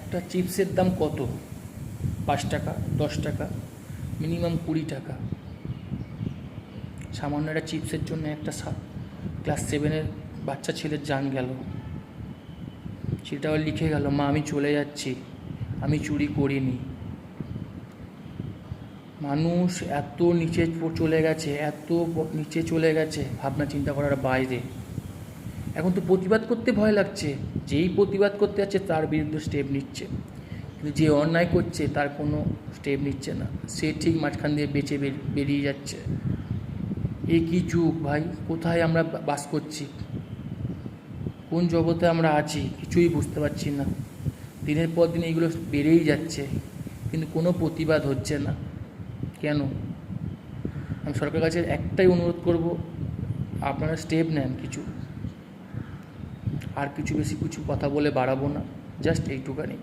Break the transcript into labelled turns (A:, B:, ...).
A: একটা চিপসের দাম কত? 5 টাকা, 10 টাকা, মিনিমাম 20 টাকা। সামান্য একটা চিপসের জন্য একটা ক্লাস 7-এর বাচ্চা ছেলের জান গেল। সেটা আবার লিখে গেল, মা আমি চলে যাচ্ছি, আমি চুরি করিনি। মানুষ এত নিচে চলে গেছে, এত নিচে চলে গেছে, ভাবনা চিন্তা করার বাইরে। এখন তো প্রতিবাদ করতে ভয় লাগছে। যেই প্রতিবাদ করতে যাচ্ছে তার বিরুদ্ধে স্টেপ নিচ্ছে, কিন্তু যে অন্যায় করছে তার কোনো স্টেপ নিচ্ছে না। সে ঠিক মাঝখান দিয়ে বেঁচে বেরিয়ে যাচ্ছে। এই কী যুগ ভাই! কোথায় আমরা বাস করছি? কোন জগতে আমরা আছি কিছুই বুঝতে পারছি না। দিনের পর দিন এইগুলো বেড়েই যাচ্ছে, কিন্তু কোনো প্রতিবাদ হচ্ছে না। কেন? আমি সরকারের কাছে একটাই অনুরোধ করব, আপনারা স্টেপ নেন কিছু। আর বেশি কিছু কথা বলে বাড়াবো না, জাস্ট এইটুখানি।